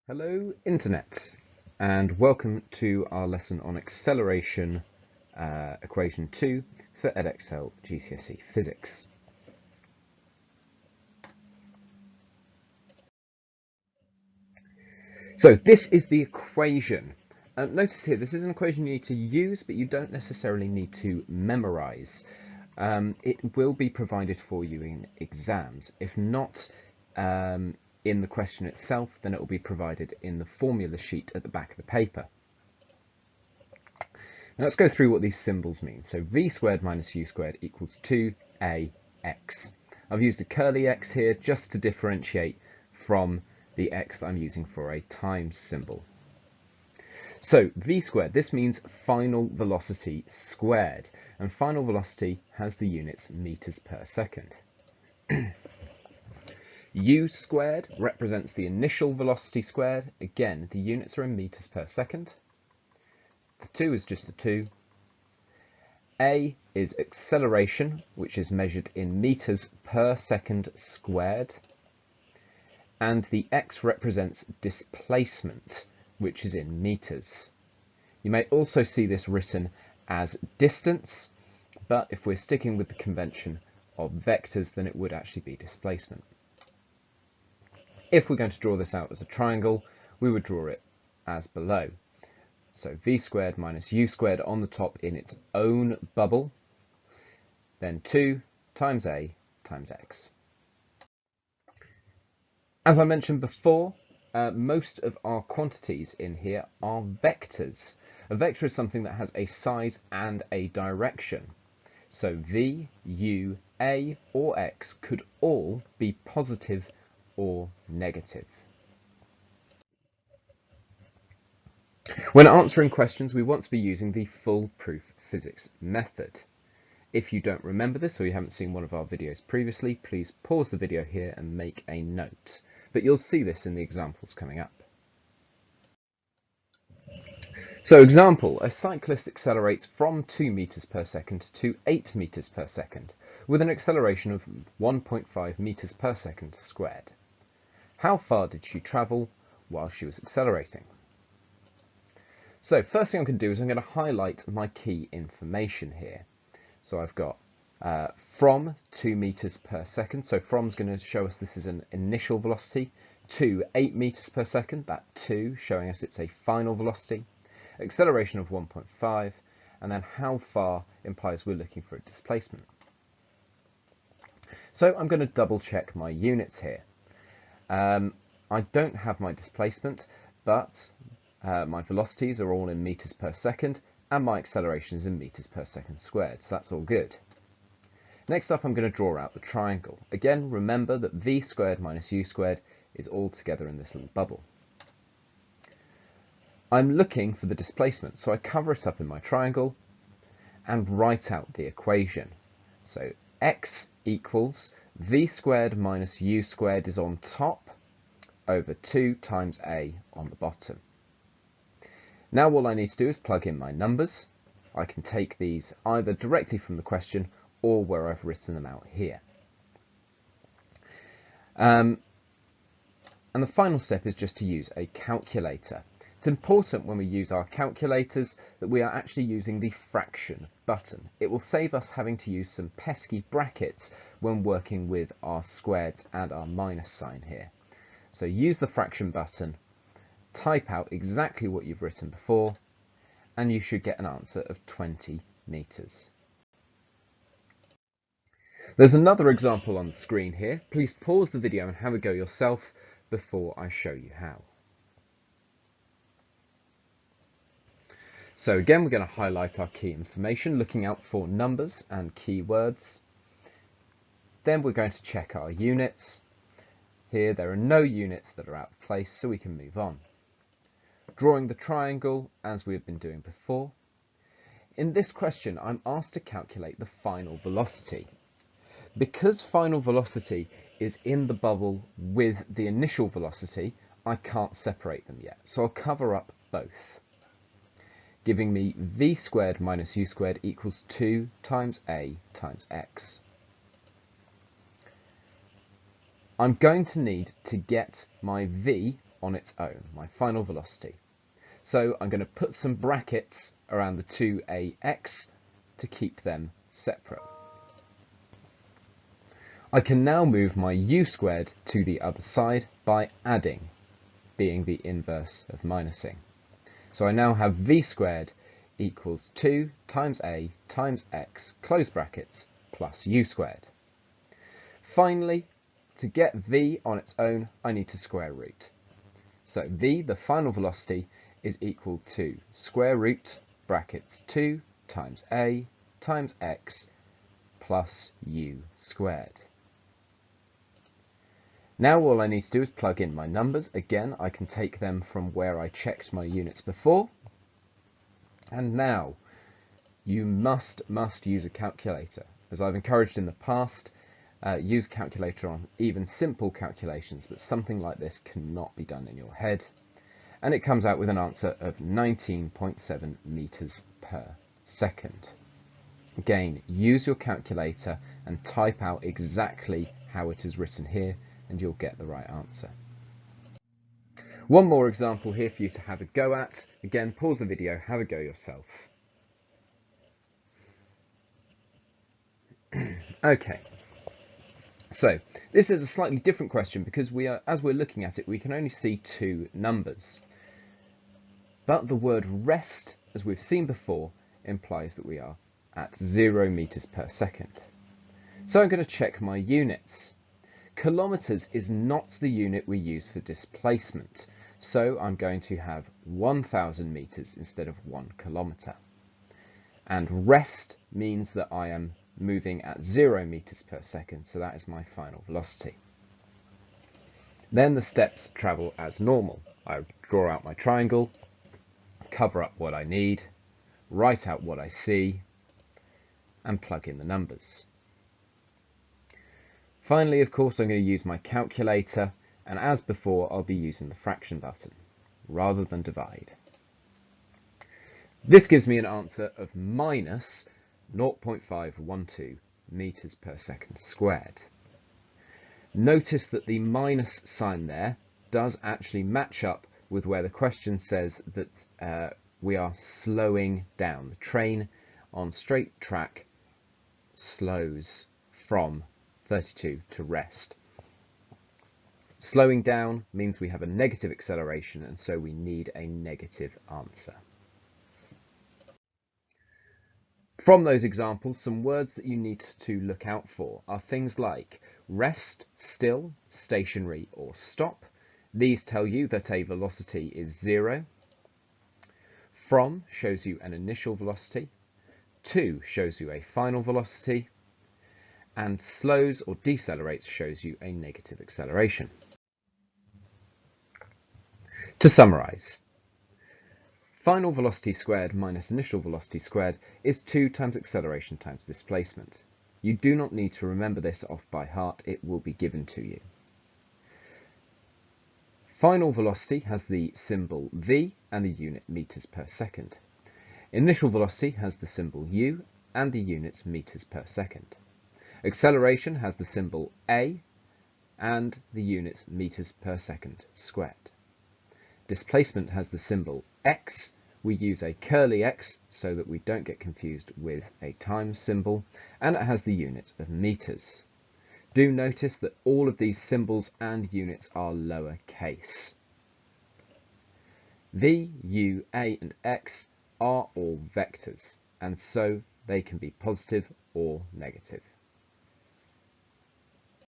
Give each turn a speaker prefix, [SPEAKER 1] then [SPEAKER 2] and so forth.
[SPEAKER 1] Hello Internet, and welcome to our lesson on acceleration equation 2 for Edexcel GCSE Physics. So this is the equation. Notice here, this is an equation you need to use, but you don't necessarily need to memorize. It will be provided for you in exams. If not, in the question itself, then it will be provided in the formula sheet at the back of the paper. Now let's go through what these symbols mean. So v squared minus u squared equals 2ax. I've used a curly x here just to differentiate from the x that I'm using for a times symbol. So v squared, this means final velocity squared, and final velocity has the units meters per second. U squared represents the initial velocity squared. Again, the units are in meters per second. The 2 is just a 2. A is acceleration, which is measured in meters per second squared. And the x represents displacement, which is in meters. You may also see this written as distance, but if we're sticking with the convention of vectors, then it would actually be displacement. If we're going to draw this out as a triangle, we would draw it as below. So v squared minus u squared on the top in its own bubble, then 2 times a times x. As I mentioned before, most of our quantities in here are vectors. A vector is something that has a size and a direction. So v, u, a or x could all be positive or negative. When answering questions, we want to be using the foolproof physics method. If you don't remember this or you haven't seen one of our videos previously, please pause the video here and make a note. But you'll see this in the examples coming up. So example, a cyclist accelerates from 2 meters per second to 8 meters per second with an acceleration of 1.5 meters per second squared. How far did she travel while she was accelerating? So first thing I'm going to do is I'm going to highlight my key information here. So I've got from 2 meters per second. So from is going to show us this is an initial velocity. To 8 meters per second, that 2 showing us it's a final velocity. Acceleration of 1.5, and then how far implies we're looking for a displacement. So I'm going to double check my units here. I don't have my displacement, but my velocities are all in meters per second, and my acceleration is in meters per second squared, so that's all good. Next up, I'm going to draw out the triangle. Again, remember that v squared minus u squared is all together in this little bubble. I'm looking for the displacement, so I cover it up in my triangle and write out the equation. So x equals v squared minus u squared is on top over 2 times a on the bottom. Now all I need to do is plug in my numbers. I can take these either directly from the question or where I've written them out here. And the final step is just to use a calculator. It's important when we use our calculators that we are actually using the fraction button. It will save us having to use some pesky brackets when working with our squareds and our minus sign here. So use the fraction button, type out exactly what you've written before, and you should get an answer of 20 meters. There's another example on the screen here. Please pause the video and have a go yourself before I show you how. So again, we're going to highlight our key information, looking out for numbers and keywords. Then we're going to check our units. Here there are no units that are out of place, so we can move on. Drawing the triangle as we have been doing before. In this question, I'm asked to calculate the final velocity. Because final velocity is in the bubble with the initial velocity, I can't separate them yet, so I'll cover up both, giving me v squared minus u squared equals 2 times a times x. I'm going to need to get my v on its own, my final velocity. So I'm going to put some brackets around the 2ax to keep them separate. I can now move my u squared to the other side by adding, being the inverse of minusing. So I now have v squared equals 2 times a times x, close brackets, plus u squared. Finally, to get v on its own, I need to square root. So v, the final velocity, is equal to square root, brackets 2 times a times x plus u squared. Now all I need to do is plug in my numbers. Again, I can take them from where I checked my units before. And now, you must use a calculator. As I've encouraged in the past, use a calculator on even simple calculations, but something like this cannot be done in your head. And it comes out with an answer of 19.7 meters per second. Again, use your calculator and type out exactly how it is written here, and you'll get the right answer. One more example here for you to have a go at. Again, pause the video, have a go yourself. Okay, so this is a slightly different question because as we're looking at it, we can only see two numbers. But the word rest, as we've seen before, implies that we are at 0 meters per second. So I'm going to check my units. Kilometers is not the unit we use for displacement, so I'm going to have 1,000 meters instead of 1 kilometer. And rest means that I am moving at 0 meters per second, so that is my final velocity. Then the steps travel as normal. I draw out my triangle, cover up what I need, write out what I see, and plug in the numbers. Finally, of course, I'm going to use my calculator, and as before, I'll be using the fraction button rather than divide. This gives me an answer of minus 0.512 meters per second squared. Notice that the minus sign there does actually match up with where the question says that we are slowing down. The train on straight track slows from 32 to rest. Slowing down means we have a negative acceleration, and so we need a negative answer. From those examples, some words that you need to look out for are things like rest, still, stationary, or stop. These tell you that a velocity is 0. From shows you an initial velocity. To shows you a final velocity. And slows or decelerates shows you a negative acceleration. To summarise, final velocity squared minus initial velocity squared is 2 times acceleration times displacement. You do not need to remember this off by heart, it will be given to you. Final velocity has the symbol v and the unit meters per second. Initial velocity has the symbol u and the units meters per second. Acceleration has the symbol a and the units meters per second squared. Displacement has the symbol x. We use a curly x so that we don't get confused with a times symbol, and it has the unit of meters. Do notice that all of these symbols and units are lowercase. V, u, a and x are all vectors, and so they can be positive or negative.